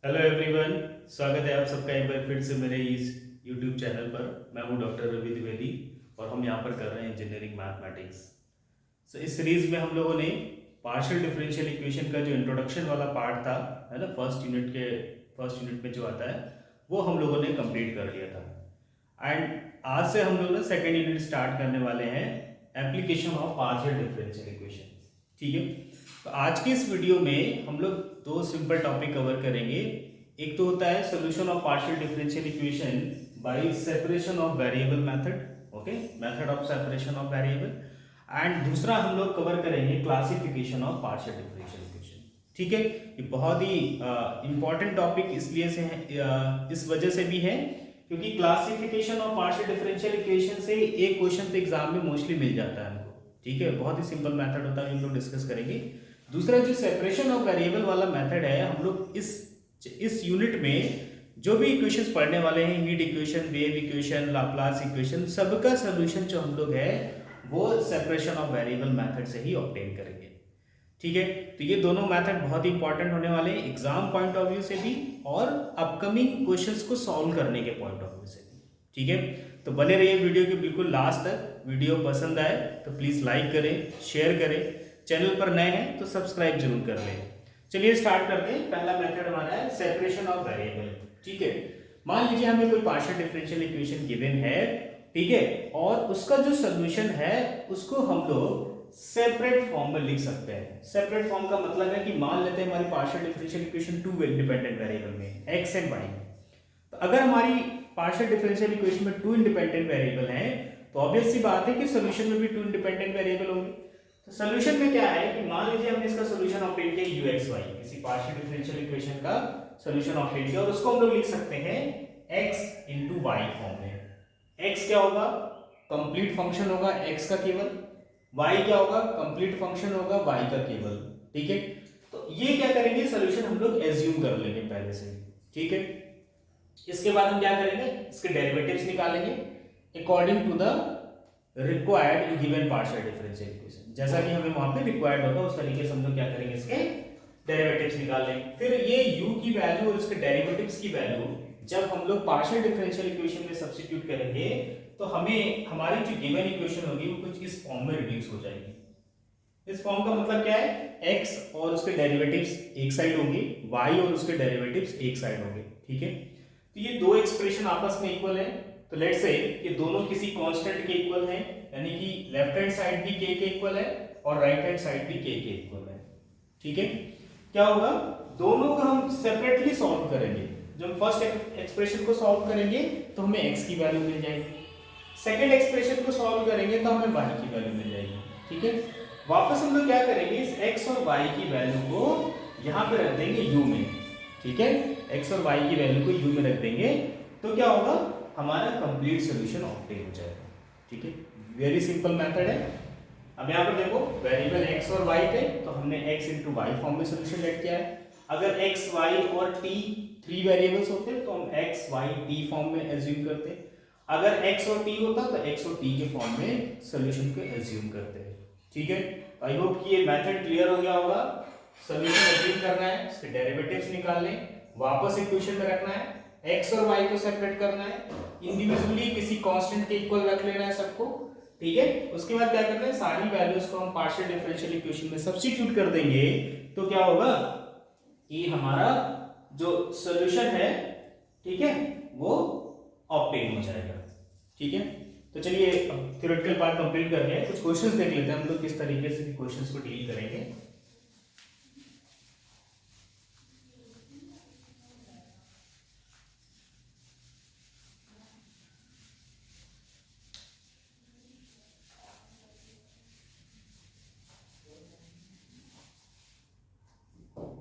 Hello everyone, स्वागत है आप सबका एक बार फिर से मेरे इस यूट्यूब चैनल पर। मैं हूं डॉक्टर रवि द्विवेदी और हम यहां पर कर रहे हैं इंजीनियरिंग मैथमेटिक्स। इस सीरीज में हम लोगों ने पार्शियल डिफरेंशियल इक्वेशन का जो इंट्रोडक्शन वाला पार्ट था, है ना, फर्स्ट यूनिट में जो आता है वो हम लोगों ने कंप्लीट कर लिया था। एंड आज से हम लोग ना सेकेंड यूनिट स्टार्ट करने वाले हैं, application of partial differential equation. ठीक है, तो आज की इस वीडियो में हम लोग दो सिंपल टॉपिक कवर करेंगे। एक तो होता है solution of partial differential equation by separation of variable method, okay, method of separation of variable. And दूसरा हम लोग कवर करेंगे classification of partial differential equation. ठीक है, ये बहुत ही इंपॉर्टेंट टॉपिक इसलिए से है, इस वजह से भी है क्योंकि classification of partial differential equation से एक क्वेश्चन तो एग्जाम में मोस्टली मिल जाता है हमको। ठीक है, बहुत ही सिंपल मेथड होता है, हम लोग डिस्कस करेंगे। दूसरा जो सेपरेशन ऑफ वेरिएबल वाला मेथड है, हम लोग इस यूनिट में जो भी इक्वेशंस पढ़ने वाले हैं, heat equation, wave equation, Laplace equation, सबका सोल्यूशन जो हम लोग है वो सेपरेशन ऑफ वेरिएबल मेथड से ही ऑब्टेन करेंगे। ठीक है, तो ये दोनों मेथड बहुत ही इंपॉर्टेंट होने वाले हैं एग्जाम पॉइंट ऑफ व्यू से भी और अपकमिंग क्वेश्चंस को सॉल्व करने के पॉइंट ऑफ व्यू से भी। ठीक है, तो बने रहिए वीडियो के बिल्कुल लास्ट तक। वीडियो पसंद आए तो प्लीज लाइक करें, शेयर करें, चैनल पर नए हैं तो सब्सक्राइब जरूर कर लें। चलिए स्टार्ट करते हैं। पहला मेथड हमारा है सेपरेशन ऑफ वेरिएबल। ठीक है, मान लीजिए हमें कोई पार्शियल डिफरेंशियल इक्वेशन गिवन है, ठीक है, और उसका जो सोल्यूशन है उसको हम लोग सेपरेट फॉर्म में लिख सकते हैं। सेपरेट फॉर्म का मतलब है कि मान लेते हैं हमारी partial differential equation two independent variable में एक्स एंड वाई। तो अगर हमारी पार्शियल डिफरेंशियल इक्वेशन में टू इंडिपेंडेंट वेरिएबल हैं तो ऑब्वियस सी बात है कि सॉल्यूशन में भी टू इंडिपेंडेंट वेरिएबल होंगे। तो सॉल्यूशन में क्या है कि मान लीजिए हमने इसका सॉल्यूशन ऑब्टेन किया यू एक्स वाई, किसी पार्शियल डिफरेंशियल इक्वेशन का सॉल्यूशन ऑब्टेन किया और उसको हम लोग लिख सकते हैं एक्स इंटू वाई फॉर्म में। एक्स क्या होगा, कंप्लीट फंक्शन होगा एक्स का केवल, वाई क्या होगा, कंप्लीट फंक्शन होगा वाई का केवल। ठीक है, तो ये क्या करेंगे, सॉल्यूशन हम लोग एज्यूम कर लेंगे पहले से। ठीक है, इसके बाद हम क्या करेंगे, इसके डेरिवेटिव्स निकालेंगे according to the required given partial differential equation. जैसा कि हमें वहां पे रिक्वायर्ड होगा उस तरीके से हम लोग क्या करेंगे, इसके डेरिवेटिव्स निकाल लेंगे। फिर ये u की वैल्यू और इसके डेरिवेटिव्स की वैल्यू जब हम लोग पार्शियल डिफरेंशियल इक्वेशन में सब्स्टिट्यूट करेंगे तो हमें हमारी जो गिवन इक्वेशन होगी वो कुछ इस फॉर्म में रिड्यूस हो जाएगी। इस फॉर्म का मतलब क्या है, x और उसके डेरिवेटिव्स एक साइड होंगे, y और उसके डेरिवेटिव्स एक साइड होंगे। ठीक है, तो ये दो एक्सप्रेशन आपस में इक्वल है। तो लेट्स से ये दोनों किसी कांस्टेंट के इक्वल हैं, यानी कि लेफ्ट हैंड साइड भी k के इक्वल है और राइट हैंड साइड भी k के इक्वल है। ठीक है, क्या होगा, दोनों का हम सेपरेटली सॉल्व करेंगे। जब फर्स्ट एक्सप्रेशन को सॉल्व करेंगे तो हमें x की वैल्यू मिल जाएगी, सेकंड एक्सप्रेशन को सॉल्व करेंगे तो हमें y की वैल्यू मिल जाएगी। ठीक है, वापस हम लोग क्या करेंगे, इस x और y की वैल्यू को यहाँ पे रख देंगे u में। ठीक है, x और y की वैल्यू को u में रख देंगे तो क्या होगा, हमारा कंप्लीट सॉल्यूशन ऑब्टेन हो जाएगा। ठीक है, वेरी सिंपल मेथड है। अब यहाँ पर देखो वेरिएबल x और y थे तो हमने x इंटू वाई फॉर्म में सॉल्यूशन लेट किया है। अगर x, y और t थ्री वेरिएबल्स होते तो हम x, y, t फॉर्म में एज्यूम करते। अगर x और t होता तो x और t के फॉर्म में सॉल्यूशन को एज्यूम करते हैं। ठीक है, आई होप कि ये मेथड क्लियर हो गया होगा। सॉल्यूशन एज्यूम करना है, इसके डेरिवेटिव्स निकालने, वापस इक्वेशन में रखना है, x और y को सेपरेट करना है, इंडिविजुअली किसी कांस्टेंट के इक्वल रख लेना है सबको। ठीक है, उसके बाद क्या करना है, सारी वैल्यूज को हम पार्शियल डिफरेंशियल इक्वेशन में सब्स्टिट्यूट कर देंगे तो क्या होगा कि हमारा जो सॉल्यूशन है, ठीक है, वो ऑब्टेन हो जाएगा। ठीक है, तो चलिए अब थ्योरेटिकल पार्ट कंप्लीट कर लिया है, कुछ क्वेश्चंस देख लेते हैं हम लोग किस तरीके से क्वेश्चंस को डील करेंगे।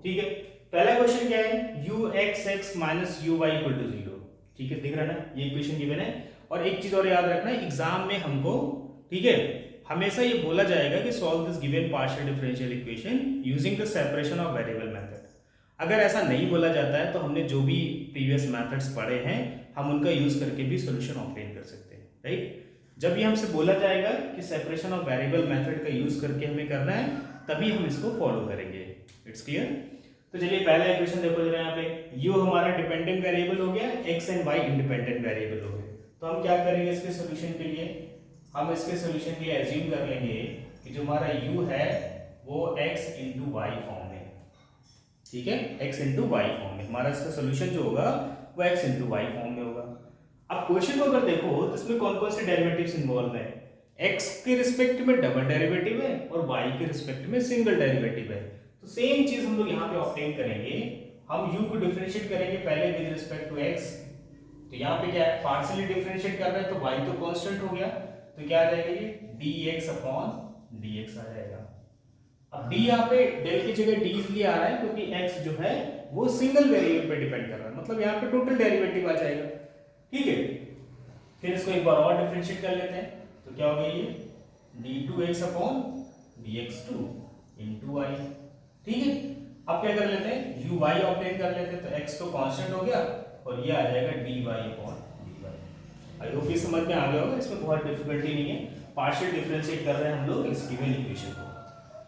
ठीक है, पहला क्वेश्चन क्या है, u x x minus u y equal to zero. ठीक है, दिख रहा है ना, ये इक्वेशन गिवन है। और एक चीज और याद रखना है, एग्जाम में हमको, ठीक है, हमेशा ये बोला जाएगा कि solve this given partial differential equation using the separation of variable method. अगर ऐसा नहीं बोला जाता है तो हमने जो भी प्रीवियस मेथड्स पढ़े हैं हम उनका यूज करके भी सॉल्यूशन ऑब्टेन कर सकते हैं। राइट, जब ये हमसे बोला जाएगा कि सेपरेशन ऑफ वेरिएबल मेथड का यूज करके हमें करना है तभी हम इसको फॉलो करेंगे। It's clear. तो चलिए पहला इक्वेशन देखो जरा यहाँ पे, u हमारा डिपेंडेंट वेरिएबल हो गया, x and y independent variable हो गए। तो हम क्या करेंगे इसके सॉल्यूशन के लिए, हम इसके सॉल्यूशन के लिए एज्यूम कर लेंगे कि जो हमारा u है वो x इंटू वाई फॉर्म में, ठीक है, x इंटू वाई फॉर्म में हमारा इसका सॉल्यूशन जो होगा वो x इंटू वाई फॉर्म में होगा। अब क्वेश्चन को अगर देखो तो इसमें कौन कौन से डेरिवेटिव्स इन्वॉल्व है, x के रिस्पेक्ट में डबल डेरिवेटिव है और y के रिस्पेक्ट में सिंगल डेरिवेटिव है। तो सेम चीज हम लोग यहाँ पे ऑब्टेन करेंगे, हम u को डिफरेंशिएट करेंगे पहले विद रिस्पेक्ट टू x। तो यहाँ पे क्या है, पार्शियली डिफरेंशिएट कर रहे हैं तो y तो कांस्टेंट हो गया, तो क्या आ जाएगा ये dx अपॉन dx आ जाएगा। अब d यहाँ पे डेल की जगह d इसलिए आ रहा है क्योंकि x जो है वो सिंगल वेरिएबल पे डिपेंड कर रहा है, मतलब यहाँ पे टोटल डेरिवेटिव आ जाएगा, ठीक है। फिर इसको एक बार और डिफरेंशिएट कर लेते हैं, तो क्या हो गया ये d2x upon dx2 into y, ठीक है। अब क्या कर लेते हैं, u y ऑब्टेन कर लेते हैं, तो x तो कांस्टेंट हो गया और ये आ जाएगा dy upon dy। I hope ये समझ में आ गया होगा, इसमें बहुत डिफिकल्टी नहीं है, पार्शियल डिफरेंशिएट कर रहे हैं हम लोग इस गिवन इक्वेशन को।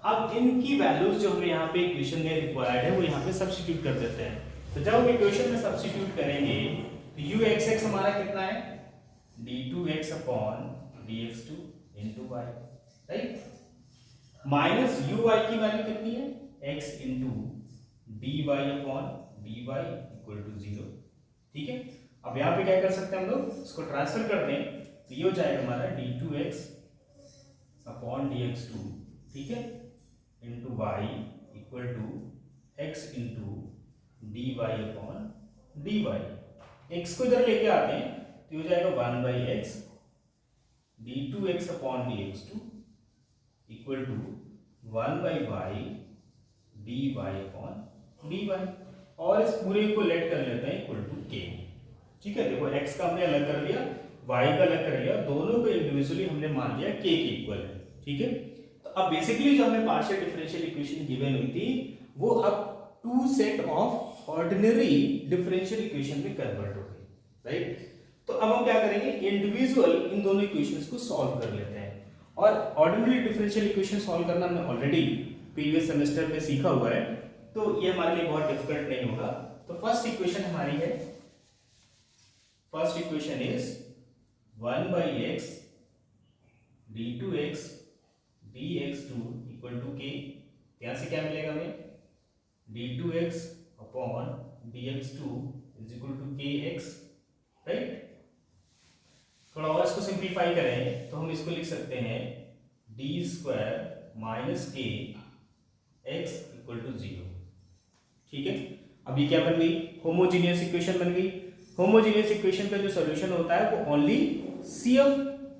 अब इनकी वैल्यूज जो हमें यहाँ पे इक्वेशन में रिक्वायर्ड है वो यहाँ पे सब्स्टिट्यूट कर देते हैं। तो जब हम इक्वेशन में सब्स्टिट्यूट करेंगे तो u x हमारा कितना है, d2x upon dx2 into y, right, minus uy की वैल्यू कितनी है, x into dy upon dy equal to 0, ठीक है। अब यहाँ पे क्या कर सकते हैं हम लोग, इसको ट्रांसफर कर दें तो ये हो जाएगा हमारा d2x अपॉन dx2, ठीक है, into y equal to x into dy upon dy। x को इधर लेके आते हैं तो हो जाएगा 1 by x d2x upon dx2 equal to 1 by y dy upon dy, और इस पूरे को लेट कर लेते हैं इक्वल टू k, ठीक है। देखो x का हमने अलग कर लिया, y का अलग कर लिया, दोनों को इंडिविजुअली हमने मान लिया k के इक्वल है, ठीक है। तो अब बेसिकली जो हमें पार्शियल डिफरेंशियल इक्वेशन गिवन हुई थी वो अब two set of ordinary differential equation में कन्वर्ट हो गई, राइट। तो अब हम क्या करेंगे, इंडिविजुअल इन दोनों इक्वेशंस को सॉल्व कर लेते हैं, और ऑर्डिनरी डिफरेंशियल इक्वेशन सॉल्व करना हमने ऑलरेडी प्रीवियस सेमेस्टर में सीखा हुआ है, तो ये हमारे लिए बहुत डिफिकल्ट नहीं होगा। तो फर्स्ट इक्वेशन हमारी है, first equation is 1 by x d2x dx2 equal to k। यहां से क्या मिलेगा हमें, d2x upon dx2 is equal to kx, right. थोड़ा और इसको सिंप्लीफाई करें तो हम इसको लिख सकते हैं d square minus k x equal to 0, ठीक है। अब ये क्या बन गई, होमोजीनियस इक्वेशन बन गई। होमोजीनियस इक्वेशन का जो सॉल्यूशन होता है वो ओनली CF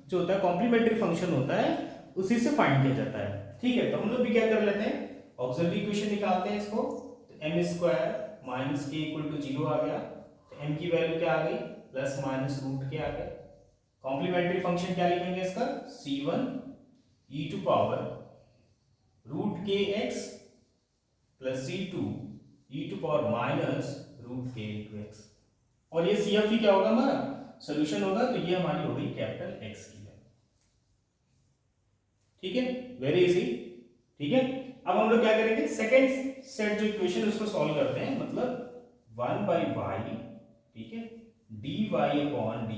जो होता है कॉम्प्लीमेंट्री फंक्शन होता है उसी से फाइंड किया जाता है, ठीक है। तो हम लोग भी क्या कर लेते हैं, ऑक्सिलरी इक्वेशन निकालते हैं इसको, तो m square minus k equal to 0 आ गया, तो m की वैल्यू क्या आ गई, प्लस माइनस रूट के आ गया। कॉम्प्लीमेंट्री फंक्शन क्या लिखेंगे इसका, c1 e to power root के x plus c2 e to power minus root के इंटू एक्स, और ये CF ही क्या होगा हमारा सॉल्यूशन होगा, तो ये हमारी हो गई कैपिटल X की वैल्यू, ठीक है, वेरी इजी, ठीक है। अब हम लोग क्या करेंगे, सेकंड सेट जो इक्वेशन उसको सॉल्व करते हैं, मतलब 1 बाई वाई, ठीक है, dy upon dy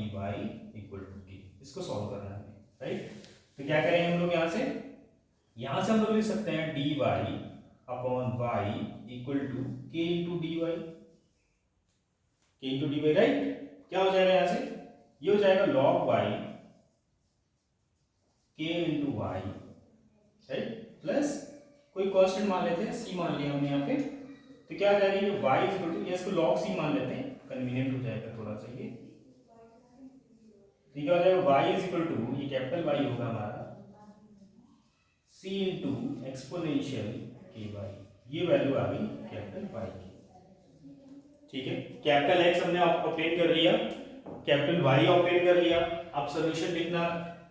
equal to k, इसको सॉल्व करना है, राइट। तो क्या करेंगे हम लोग, यहां से हम लोग लिख सकते हैं dy upon y equal to k into dy, k into dy, right. क्या हो जाएगा यहां से, ये हो जाएगा log y k into y, right, plus कोई कांस्टेंट मान लेते हैं, c मान लिया हमने यहाँ पे, तो क्या आ जाएगा ये y इक्वल टू, इसको log c मान लेते हैं, कन्वीनियंट हो जाएगा थोड़ा सा ये, ठीक है। हो जाएगा y इज इक्वल टू, ये कैपिटल Y होगा हमारा, c इंटू एक्सपोनेंशियल ky, ये वैल्यू आ गई कैपिटल Y की, ठीक है। कैपिटल X हमने ऑब्टेन कर लिया, कैपिटल Y ऑब्टेन कर लिया। अब सॉल्यूशन लिखना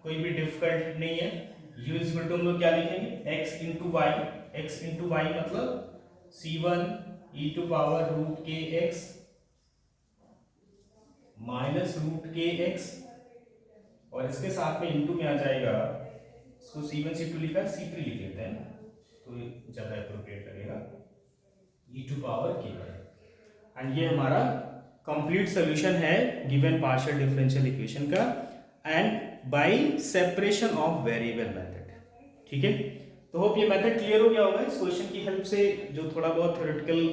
कोई भी डिफिकल्ट नहीं है, u इज इक्वल टू हम लोग क्या लिखेंगे, x into y, x into y मतलब c1 e to power root के एक्स माइनस रूट के एक्स, और इसके साथ में इंटू में आ जाएगा, इसको c1 c2 लिखा है, c3 लिख लेते हैं तो ज्यादा एप्रोप्रिएट लगेगा, ई to power k Y. And ये हमारा कंप्लीट सोल्यूशन है गिवन पार्शियल डिफरेंशियल इक्वेशन का and bye separation of variable method. ठीक है, तो होप ये मेथड क्लियर हो गया होगा इस क्वेश्चन की हेल्प से, जो थोड़ा बहुत थ्योरेटिकल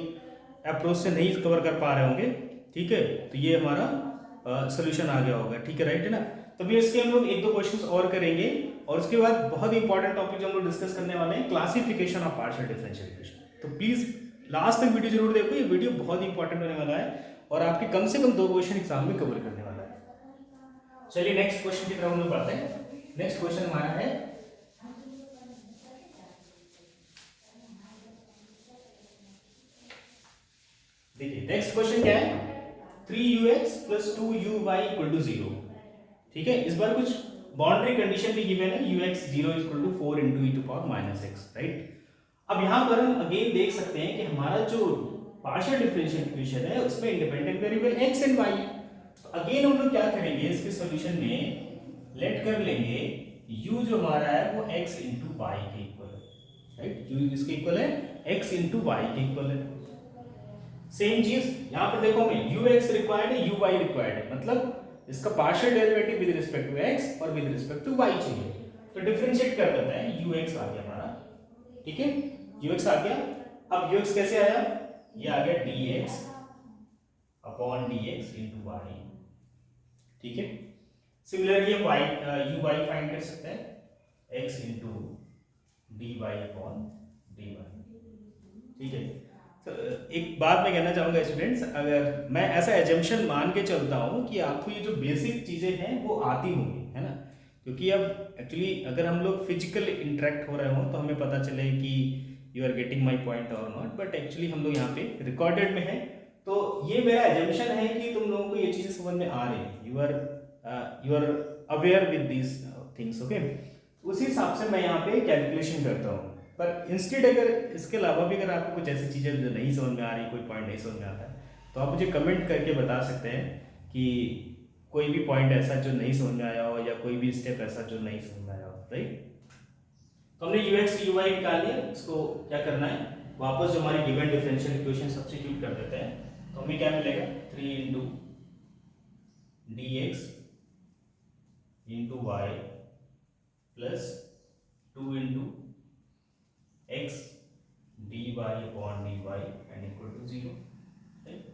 अप्रोच से नहीं कवर कर पा रहे होंगे। ठीक है, तो ये हमारा सोल्यूशन आ गया होगा। ठीक है, राइट है ना। तो भी इसके हम लोग एक दो क्वेश्चंस और करेंगे और उसके बाद बहुत इंपॉर्टेंट टॉपिक जो हम लोग डिस्कस करने वाले हैं, classification of partial differential equation. तो प्लीज लास्ट तक वीडियो जरूर देखो, ये वीडियो बहुत इंपॉर्टेंट होने वाला है और आपके कम से कम 2 क्वेश्चन एग्जाम में कवर करने वाला है। चलिए नेक्स्ट क्वेश्चन की तरफ हम लोग बढ़ते हैं। नेक्स्ट क्वेश्चन हमारा है, देखिए नेक्स्ट क्वेश्चन क्या है, 3ux + 2uy = 0। ठीक है, इस बार कुछ बाउंड्री कंडीशन भी गिवन है, ux 0 = 4 × e⁻⁻x, राइट। अब यहां पर हम अगेन देख सकते हैं कि हमारा जो पार्शियल डिफरेंशियल इक्वेशन है उसमें independent variable x and y है। तो अगेन हम लोग क्या करेंगे, इसके सॉल्यूशन में लेट कर लेंगे u जो हमारा है वो x × y के इक्वल है, राइट। u इसके इक्वल है x × y के इक्वल है। सेम चीज यहां पर देखो, मैं ux रिक्वायर्ड है, uy रिक्वायर्ड है, मतलब इसका partial derivative with respect to x और विद रिस्पेक्ट टू y चाहिए। तो डिफरेंशिएट कर देते हैं, ux आ गया हमारा। ठीक है, ux आ गया। अब ux कैसे आया, ये आ गया dx dx × y। ठीक है, सिमिलरली हम uy फाइंड कर सकते हैं, x × dy dy। ठीक है, तो एक बात मैं कहना चाहूंगा स्टूडेंट्स, अगर मैं ऐसा एजम्पशन मान के चलता हूं कि आपको ये जो बेसिक चीजें हैं वो आती होंगी, है ना, क्योंकि अब एक्चुअली अगर हम लोग फिजिकल इंटरेक्ट हो रहे हो तो हमें पता चले कि you are getting my point और नॉट, बट एक्चुअली हम लोग यहाँ पे रिकॉर्डेड में है। तो ये मेरा एजम्पशन है कि तुम लोगों को ये चीजें समझ में आ रही है, you are aware with these things, okay. उसी हिसाब से मैं यहाँ पे कैलकुलेशन करता हूँ। पर इंस्टेड अगर इसके अलावा भी अगर आपको कुछ ऐसी चीज़ें जो नहीं समझ में आ रही, कोई पॉइंट नहीं समझ में आता है, तो आप मुझे कमेंट करके बता सकते हैं कि कोई भी पॉइंट ऐसा जो नहीं समझ में आया हो या कोई भी स्टेप ऐसा जो नहीं समझ में आया हो, राइट। तो हमने ux uy निकाल लिया, इसको क्या करना है, वापस जो हमारी गिवन डिफरेंशियल इक्वेशन सब्स्टिट्यूट कर देते हैं। तो हमें क्या मिलेगा, 3 × dx × y + 2 × x dy upon dy and equal to 0, right?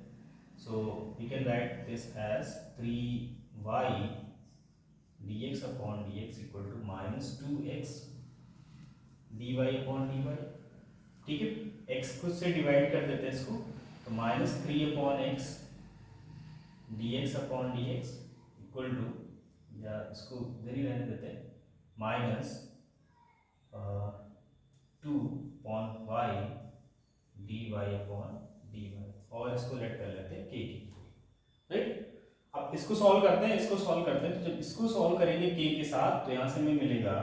So we can write this as 3y dx upon dx equal to -2x dy upon dy। ठीक है, x खुद से डिवाइड कर देते हैं इसको, तो -3/x dx upon dx equal to, या इसको इधर ही रहने देते हैं, -2/y dy upon dy, और इसको लेट कर लेते हैं k की, राइट। अब इसको सॉल्व करते हैं, इसको सॉल्व करते हैं, तो जब इसको सॉल्व करेंगे k के साथ तो यहाँ से हमें मिलेगा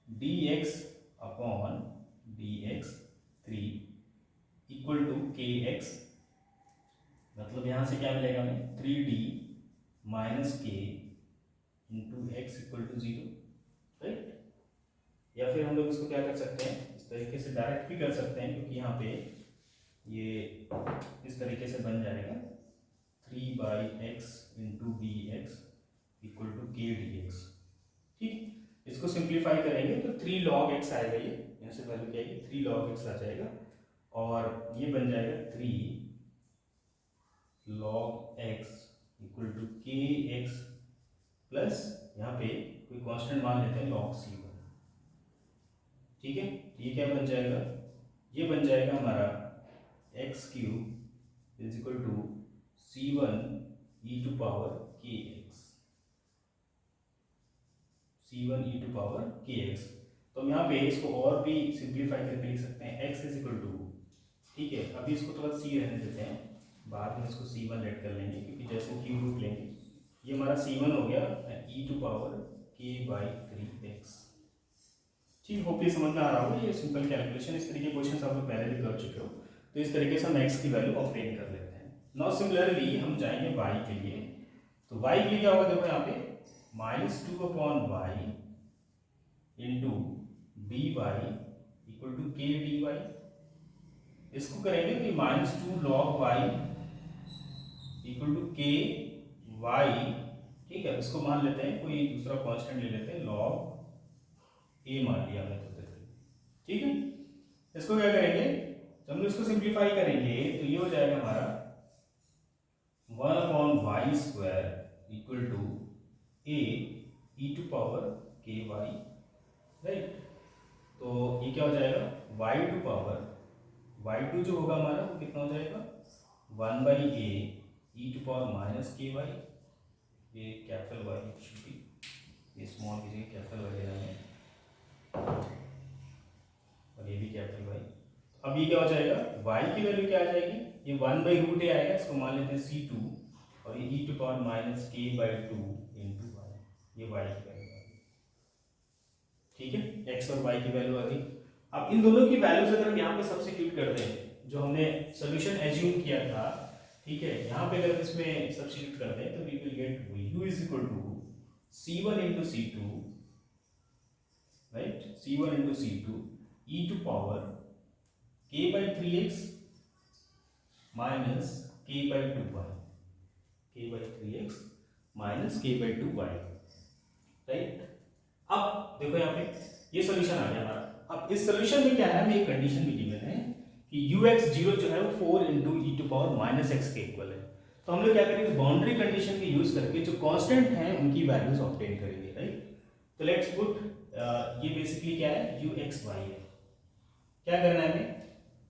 dx upon dx 3 equal to kx, मतलब यहाँ से क्या मिलेगा हमें, 3d - k into x equal to 0, right. या फिर हम लोग इसको क्या कर सकते हैं, इस तरीके से डायरेक्ट भी कर सकते हैं, क्योंकि यहाँ पे ये इस तरीके से बन जाएगा 3/x into dx equal to k dx। ठीक, इसको सिंप्लीफाई करेंगे तो 3 log x आएगा, ये यहाँ से वैल्यू क्या आएगी, 3 log x आ जाएगा, और ये बन जाएगा 3 log x equal to kx plus यहाँ पे कोई कांस्टेंट मान लेते हैं log c1। ठीक है, ये क्या बन जाएगा, ये बन जाएगा हमारा x³ is equal to c1 e⁻kx, c1 e⁻kx। तो हम यहाँ पे इसको और भी सिंप्लीफाई करके लिख सकते हैं, x इज इक्वल टू, ठीक है, अभी इसको थोड़ा c रहने देते हैं, बाद में इसको c1 लेट कर लेंगे, क्योंकि जैसे क्यूब रूट लेंगे, ये हमारा c1 हो गया e⁻k/3x। ठीक, होप ये समझ में आ रहा होगा, ये सिंपल कैलकुलेशन, इस तरीके क्वेश्चन आप लोग पहले भी कर चुके हो, तो इस तरीके से हम x की वैल्यू ऑब्टेन कर लेते हैं। नाउ सिमिलरली हम जाएंगे y के लिए, तो y के लिए क्या होगा, देखो यहाँ पे -2/y into dy equal to k dy, इसको करेंगे कि -2 log y equal to k y, ठीक है। इसको मान लेते हैं कोई दूसरा कांस्टेंट ले लेते हैं, log a मान लिया हमने खुद से, ठीक है। इसको क्या करेंगे, जब हम इसको सिंप्लीफाई करेंगे तो ये हो जाएगा हमारा 1/y² equal to a e to power k y, right. तो ये क्या हो जाएगा, y टू पावर y2 जो होगा हमारा वो कितना हो जाएगा 1/a e to power minus k y, ये कैपिटल वाई शुड बी, ये स्मॉल की जगह कैपिटल वाई लेना है और ये भी कैपिटल वाई। अब ये क्या हो जाएगा, y की वैल्यू क्या आ जाएगी, ये 1/√a आएगा, इसको मान लेते हैं c2 और ये e to power minus k/2 into y, ये y की वैल्यू आ गई, ठीक है। x और y की वैल्यू आ गई। अब इन दोनों की वैल्यूज अगर हम यहाँ पे सब्स्टिट्यूट करते हैं, जो हमने सोल्यूशन एज्यूम किया था, ठीक है, यहाँ पे अगर इसमें सब्स्टिट्यूट करते हैं तो we will get u is equal to c1 into c2, right, c1 into c2 e to power k/3x minus k/2y, k/3x minus k/2y, right. अब देखो यहाँ पे ये सॉल्यूशन आ गया हमारा। अब इस सॉल्यूशन में क्या है, हमें एक कंडीशन भी गिवन है कि ux0 जो है वो 4 into e to power minus x के इक्वल है। तो हम लोग क्या करेंगे, बाउंड्री कंडीशन के यूज करके जो कांस्टेंट हैं उनकी वैल्यूज ऑब्टेन करेंगे, राइट। तो लेट्स पुट ये बेसिकली क्या है, uxy है। क्या करना है हमें,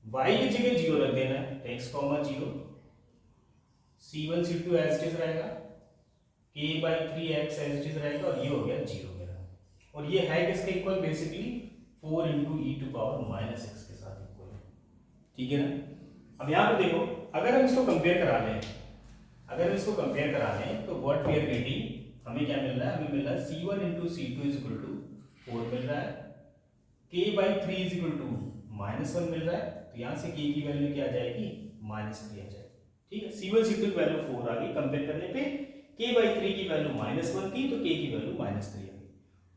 y की जगह 0 रख देना है, x, 0, c1 c2 as it is रहेगा, k/3x एज इट इज रहेगा और ये हो गया 0 मेरा, और ये है किसके equal, basically 4 into e to power minus x के साथ इक्वल है, ठीक है ना। अब यहाँ पे देखो, अगर हम इसको कंपेयर करा लें, तो व्हाट वी आर गेटिंग, हमें क्या मिल रहा है, हमें मिल रहा है c1 into c2 is equal to 4 मिल रहा है, k/3 इज इक्वल टू -1 मिल रहा है, तो यहाँ से k की वैल्यू क्या आ जाएगी, -3 आ जाएगी, ठीक है। c1 c2 की वैल्यू 4 आ गई, कंपेयर करने पे k/3 की वैल्यू -1 थी तो k की वैल्यू -3 आ गई।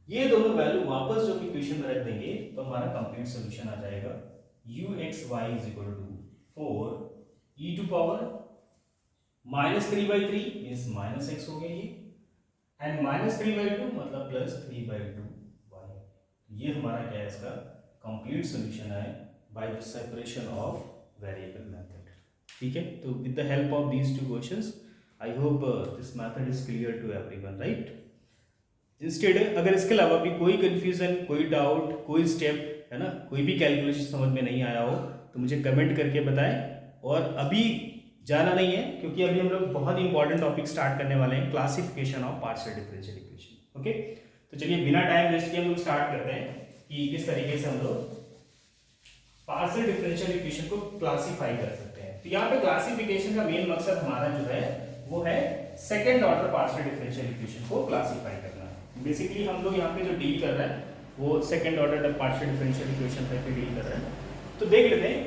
ये दोनों वैल्यू वापस जो इक्वेशन में रख देंगे तो हमारा कंप्लीट सॉल्यूशन आ जाएगा, uxy is equal to 4 e to power -3/3 means -x हो गया ये, एंड -3/2 मतलब +3/2 y। ये हमारा क्या है, इसका कंप्लीट सॉल्यूशन है by the separation of variable method, ठीक है। तो with the help of these two questions I hope this method is clear to everyone, right. Instead अगर इसके अलावा भी कोई कंफ्यूजन, कोई डाउट, कोई स्टेप है ना, कोई भी कैलकुलेशन समझ में नहीं आया हो तो मुझे कमेंट करके बताएं। और अभी जाना नहीं है क्योंकि अभी हम लोग बहुत इंपॉर्टेंट टॉपिक स्टार्ट करने वाले हैं, classification of partial differential equation, okay. तो चलिए बिना टाइम वेस्ट किए हम लोग स्टार्ट करते हैं कि किस तरीके से हम लोग पार्शियल डिफरेंशियल इक्वेशन को क्लासीफाई कर सकते हैं। तो यहाँ पे क्लासिफिकेशन का मेन मकसद हमारा जो है वो है second order partial differential equation को क्लासीफाई करना। बेसिकली हम लोग यहाँ पे जो डील कर रहे हैं वो second order partial differential equation तक डील कर रहे हैं। तो देख लेते हैं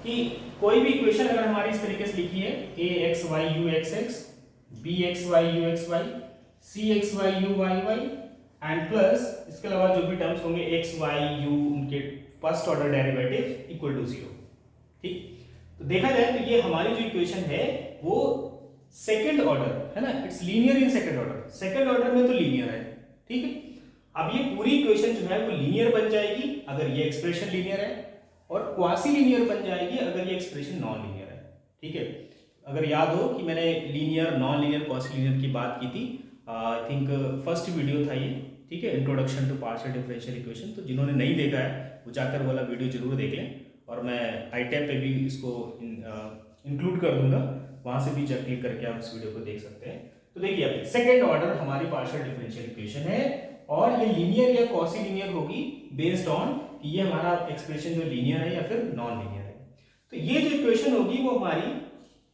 कि कोई भी इक्वेशन अगर हमारी इस तरीके से लिखी है, axy uxx, bxy uxy, cxy uy and plus इसके अलावा जो भी टर्म्स होंगे x y u, उनके first order derivative equal to 0, ठीक। तो देखा जाए तो ये हमारी जो इक्वेशन है वो सेकंड ऑर्डर है ना, it's linear in second order, second order में तो लीनियर है, ठीक है। अब ये पूरी इक्वेशन जो है वो लीनियर बन जाएगी अगर ये एक्सप्रेशन लीनियर है, और क्वासी लीनियर बन जाएगी अगर ये एक्सप्रेशन नॉन लीनियर है, ठीक है। अगर याद हो कि मैंने linear, non linear, quasi linear की बात की थी, आई थिंक फर्स्ट वीडियो था ये, ठीक है, introduction to partial differential equation. तो जिन्होंने नहीं देखा है वो जाकर वाला वीडियो जरूर देख लें, और मैं आई टैब पे भी इसको इंक्लूड कर दूंगा, वहां से भी क्लिक करके आप इस वीडियो को देख सकते हैं। तो देखिए अब सेकेंड ऑर्डर हमारी पार्शियल डिफरेंशियल इक्वेशन है, और ये लीनियर या क्वासी लीनियर होगी बेस्ड ऑन कि ये हमारा एक्सप्रेशन जो लीनियर है या फिर नॉन लीनियर है। तो ये जो इक्वेशन होगी वो हमारी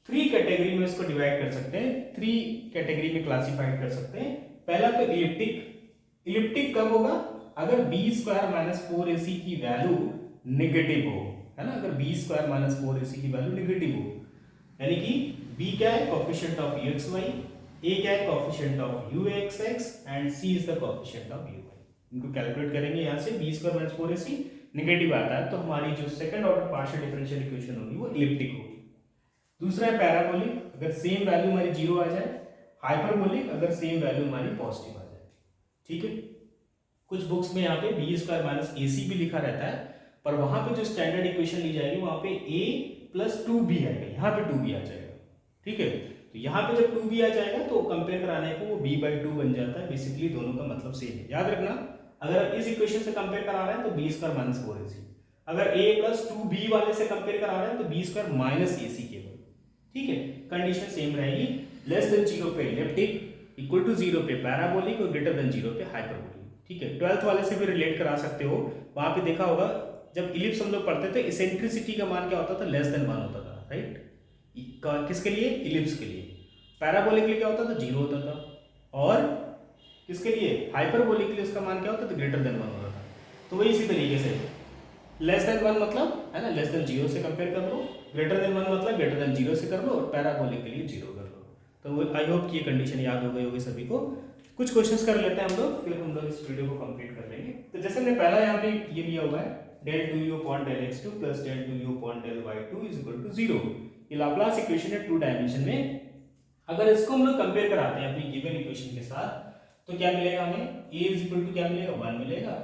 3 कैटेगरी में इसको डिवाइड कर सकते हैं, 3 कैटेगरी में क्लासिफाइड कर सकते हैं। पहला तो इलिप्टिक। इलिप्टिक कब होगा, अगर b² - 4ac की वैल्यू नेगेटिव हो, है ना, अगर b² - 4ac की वैल्यू नेगेटिव हो, यानी कि b क्या है, कोएफिशिएंट ऑफ uxy, a क्या है, coefficient of uxx, and c is the coefficient of uy। इनको कैलकुलेट करेंगे यहाँ से b² - 4ac, नेगेटिव आता है तो हमारी जो second order partial differential equation होगी वो इलिप्टिक होगी। दूसरा है पैराबोलिक, अगर सेम वैल्यू हमारी जीरो आ जाए। हाइपरबोलिक, अगर सेम वैल्यू हमारी पॉजिटिव आ जाए। ठीक है, कुछ बुक्स में यहाँ पे बी स्क्वायर माइनस ए सी भी लिखा रहता है, पर वहां पे जो स्टैंडर्ड इक्वेशन ली जाएगी वहां पे a प्लस टू बी आएगा, यहाँ पे टू बी आ जाएगा। ठीक है, तो यहाँ पे जब टू बी आ जाएगा तो कंपेयर कराने को वो b बाई टू बन जाता है। बेसिकली दोनों का मतलब सेम है। याद रखना, अगर आप इस इक्वेशन से कंपेयर करा रहे हैं तो बी स्क्वायर माइनस फोर ए सी, अगर a प्लस टू बी वाले से कंपेयर करा रहे हैं तो बी स्क्वायर माइनस ए सी केवल। ठीक है, कंडीशन सेम रहेगी। लेस देन जीरो पे इलिप्टिक, इक्वल टू जीरो पे पैराबोलिक और ग्रेटर देन जीरो पे हाइपरबोलिक। ठीक है, 12th वाले से भी रिलेट करा सकते हो। वहां पे देखा होगा जब इलिप्स हम लोग पढ़ते थे इसेंट्रिसिटी का मान क्या होता था, लेस देन वन होता था, राइट। किसके लिए, इलिप्स के लिए। पैराबोलिक के लिए क्या होता था, जीरो होता था, और किसके लिए, हाइपरबोलिक के लिए उसका मान क्या होता था, ग्रेटर देन वन होता था। तो वही इसी तरीके से लेस देन वन मतलब है ना, लेस देन जीरो से कंपेयर कर लो, ग्रेटर देन वन मतलब ग्रेटर देन जीरो से कर लो, और पैराबोलिक के लिए जीरो कर लो। तो आई होप कि ये कंडीशन याद हो गई होगी सभी को। कुछ क्वेश्चंस कर लेते हैं हम लोग, फिर हम लोग इस वीडियो को कंप्लीट कर लेंगे। तो जैसे हमने पहला यहाँ पे ये लिया हुआ है, del 2u upon del x2 plus del 2u upon del y2 is equal to 0। ये लाप्लास इक्वेशन है टू डायमेंशन में। अगर इसको हम लोग कंपेयर कराते हैं अपनी गिवन इक्वेशन के साथ तो क्या मिलेगा हमें, a is equal to क्या मिलेगा, 1 मिलेगा,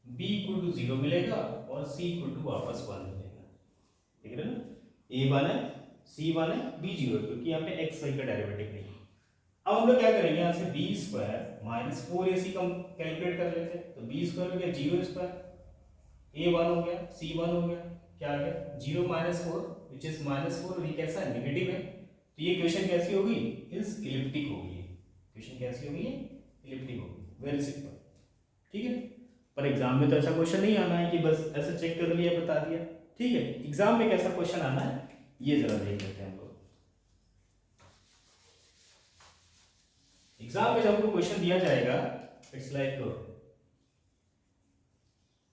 b equal to 0 मिलेगा, और c equal to वापस 1 मिलेगा। ठीक है ना, a 1 है, c 1 है, b 0 है, क्योंकि यहाँ पे x y का डेरिवेटिव नहीं है। अब हम लोग क्या करेंगे, यहाँ से बी स्क्वायर माइनस फोर ए सी का कैलकुलेट कर लेते हैं। तो बी स्क्वायर हो गया जीरो स्क्वायर, ए वन हो गया, सी वन हो गया, क्या आ गया, zero minus four which is minus four, ये कैसा है, नेगेटिव है। तो ये क्वेश्चन कैसी होगी, इज इलिप्टिक होगी। क्वेश्चन कैसी होगी, इलिप्टिक होगी। Very simple. ठीक है, पर एग्जाम में तो ऐसा क्वेश्चन नहीं आना है कि बस ऐसे चेक कर लिया बता दिया। ठीक है, एग्जाम में कैसा क्वेश्चन आना है ये जरा देख लेते हैं हम लोग। एग्जाम में जब आपको क्वेश्चन दिया जाएगा, it's like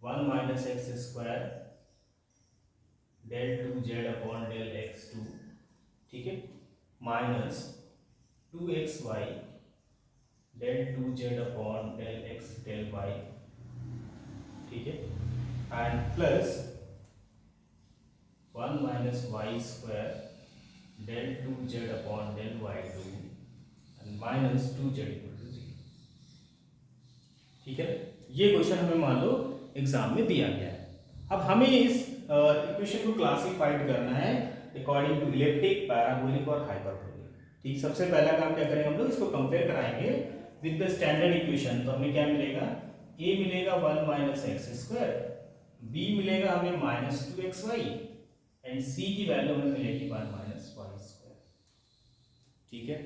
1 minus x square del two z upon del x two, ठीक है, minus 2xy del two z upon del x del y, ठीक है, and plus 1 minus y square del two z upon del y two minus two z equal to 0। ठीक है, ये question हमें मान लो exam में दिया गया है। अब हमें इस इक्वेशन को क्लासिफाइड करना है अकॉर्डिंग टू इलिप्टिक, पैराबोलिक और हाइपरबोलिक। ठीक, सबसे पहला काम क्या करेंगे हम लोग, इसको कंपेयर कराएंगे विद द स्टैंडर्ड इक्वेशन। तो हमें क्या मिलेगा, a मिलेगा 1 माइनस एक्स स्क्वायर, b मिलेगा हमें minus two x y, and c की वैल्यू हमें मिलेगी 1 माइनस वाई स्क्वायर। ठीक है,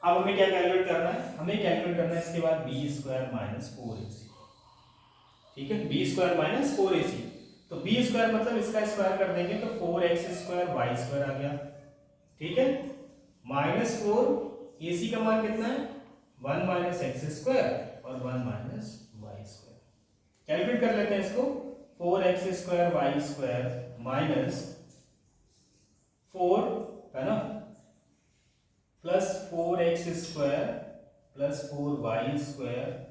अब हमें क्या कैलकुलेट करना है, हमें कैलकुलेट करना है इसके बाद बी स्क्वायर माइनस फोर ए सी। ठीक है, बी स्क्वायर माइनस फोर ए सी, तो बी स्क्वायर मतलब इसका स्क्वायर कर देंगे तो 4x स्क्वायर वाई स्क्वायर आ गया। ठीक है, माइनस फोर ए सी का मान कितना है, 1 माइनस एक्स स्क्वायर और 1 माइनस वाई स्क्वायर। कैलकुलेट कर लेते हैं इसको, 4x square y square minus 4 है ना, plus 4x square plus 4y square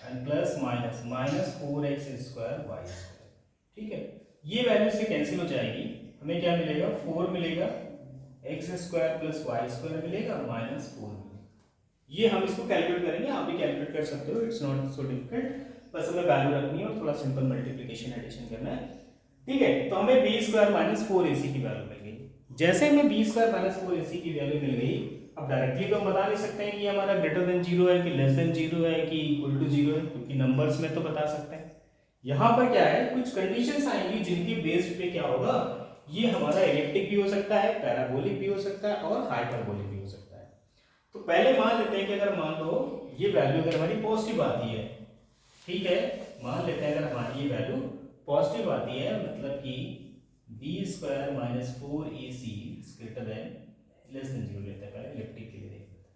and plus minus minus 4x square y square. ठीक है, ये वैल्यू से कैंसिल हो जाएगी, हमें क्या मिलेगा, 4 मिलेगा, x square plus y square मिलेगा, माइनस 4 मिलेगा। ये हम इसको कैलकुलेट करेंगे, आप भी कैलकुलेट कर सकते हो, इट्स नॉट सो डिफिकल्ट, बस हमें वैल्यू रखनी है और थोड़ा सिंपल मल्टीप्लिकेशन एडिशन करना है। ठीक है, तो हमें बी स्क्वायर माइनस फोर ए सी की वैल्यू मिल गई। जैसे हमें बी स्क्वायर माइनस फोर ए सी की वैल्यू मिल गई, अब डायरेक्टली तो हम बता नहीं सकते हैं कि हमारा ग्रेटर देन जीरो है कि लेस देन जीरो है कि इक्वल टू जीरो है, क्योंकि नंबर्स में तो बता सकते हैं। यहाँ पर क्या है, कुछ कंडीशंस आएंगी जिनकी बेस्ड पे क्या होगा, ये हमारा इलिप्टिक भी हो सकता है, पैराबोलिक भी हो सकता है और हाइपरबोलिक भी हो सकता है। तो पहले मान लेते हैं कि अगर मान लो ये वैल्यू अगर हमारी पॉजिटिव आती है, ठीक है, मान लेते हैं अगर हमारी ये वैल्यू पॉजिटिव आती है, मतलब कि बी स्क्वायर माइनस फोर ए C greater than less than zero लेते हैं, पहले इलिप्टिक के लिए देख लेते हैं।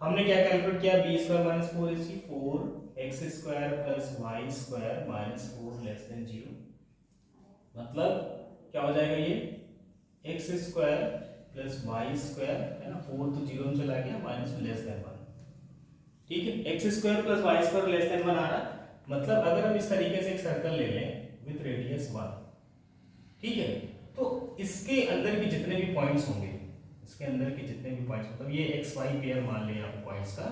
हमने क्या कैलकुलेट किया, बी स्क्वायर माइनस फोर ए c, 4x square plus y square minus 4 less than zero, मतलब क्या हो जाएगा ये x square plus y square है ना, 4 तो जीरो में चला गया, माइनस लेस देन 1। ठीक है, x square plus y square less than 1 आ रहा है, मतलब अगर हम इस तरीके से एक सर्कल ले लें विथ रेडियस 1, ठीक है, तो इसके अंदर के जितने भी पॉइंट्स होंगे, इसके अंदर के जितने भी पॉइंट्स, मतलब ये एक्स वाई पेयर मान लें यहाँ पे पॉइंट्स का,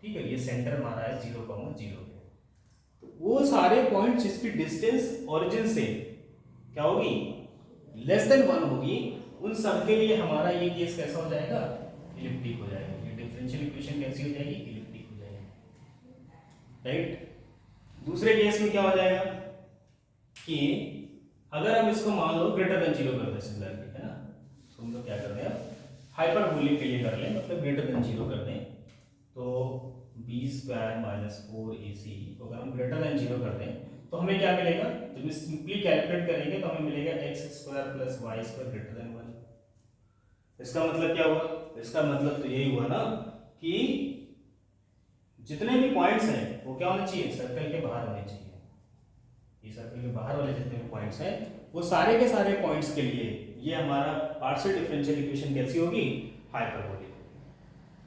ठीक है, ये सेंटर हमारा है 0,0 पे, तो वो सारे पॉइंट्स जिसकी डिस्टेंस ओरिजिन से क्या होगी, लेस देन 1 होगी, उन सब के लिए हमारा ये केस कैसा हो जाएगा, इलिप्टिक हो जाएगा। ये डिफरेंशियल इक्वेशन कैसी हो जाएगी, इलिप्टिक हो जाएगी, राइट। दूसरे केस में क्या हो जाएगा कि अगर हम इसको मान लो ग्रेटर देन 0 कर दें, सिमिलरली, है ना, तो हम लोग क्या करते हैं, हाइपरबोलिक के लिए कर लें, मतलब ग्रेटर देन 0 कर दें, तो b² - 4ac को अगर हम ग्रेटर देन 0 कर दें तो हमें क्या मिलेगा, जब हम सिंपली कैलकुलेट करेंगे तो हमें मिलेगा x² + y² ग्रेटर देन 1। इसका मतलब क्या हुआ, इसका मतलब तो यही हुआ ना कि जितने भी पॉइंट्स हैं वो क्या होने चाहिए, सर्कल के बाहर होने चाहिए। ये सर्कल के बाहर वाले जितने भी पॉइंट्स हैं वो सारे के सारे पॉइंट्स के लिए ये हमारा पार्शियल डिफरेंशियल इक्वेशन कैसी होगी, हाइपरबोलिक,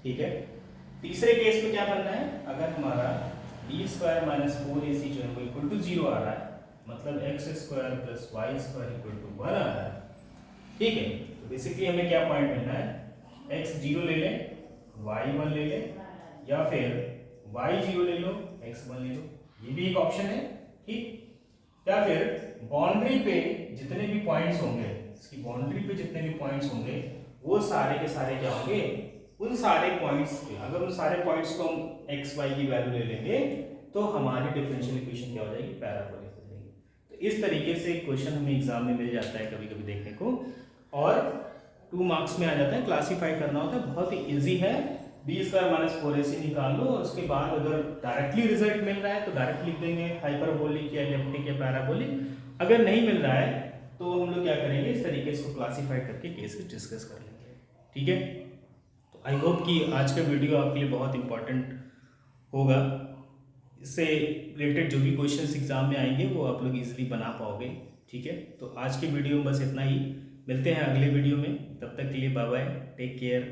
ठीक है। तीसरे केस में क्या करना है, अगर हमारा b² - 4ac जो है वो इक्वल टू 0 आ रहा है, मतलब x² + y² इक्वल टू 1 आ रहा है, ठीक है, तो बेसिकली हमें क्या पॉइंट मिलना है, x0 ले लें, y1 ले लें, या फिर y0 ले लो, x1 ले लो, ये भी एक ऑप्शन है, ठीक। या फिर बाउंड्री पे जितने भी पॉइंट्स होंगे, इसकी बाउंड्री पे जितने भी पॉइंट्स होंगे वो सारे के सारे क्या होंगे, उन सारे पॉइंट्स पे, अगर उन सारे पॉइंट्स को हम x y की वैल्यू ले लेंगे तो हमारी डिफरेंशियल इक्वेशन क्या हो जाएगी, पैराबोलिक हो जाएगी। तो इस तरीके से क्वेश्चन हमें एग्जाम में मिल जाता है कभी कभी देखने को, और 2 मार्क्स में आ जाता है, क्लासीफाई करना होता है, बहुत ही ईजी है। b² - 4ac निकाल लो, और उसके बाद अगर डायरेक्टली रिजल्ट मिल रहा है तो डायरेक्ट लिख देंगे हाइपरबोलिक या इलिप्टिक या पैराबोलिक। अगर नहीं मिल रहा है तो हम लोग क्या करेंगे, इस तरीके से क्लासीफाई करके केसेस डिस्कस कर लेंगे, ठीक है। तो आई होप कि आज का वीडियो आपके लिए बहुत इंपॉर्टेंट होगा, इससे रिलेटेड जो भी क्वेश्चंस एग्जाम में आएंगे वो आप लोग इजीली बना पाओगे, ठीक है। तो आज के वीडियो में बस इतना ही, मिलते हैं अगले वीडियो में, तब तक के लिए बाय बाय, टेक केयर।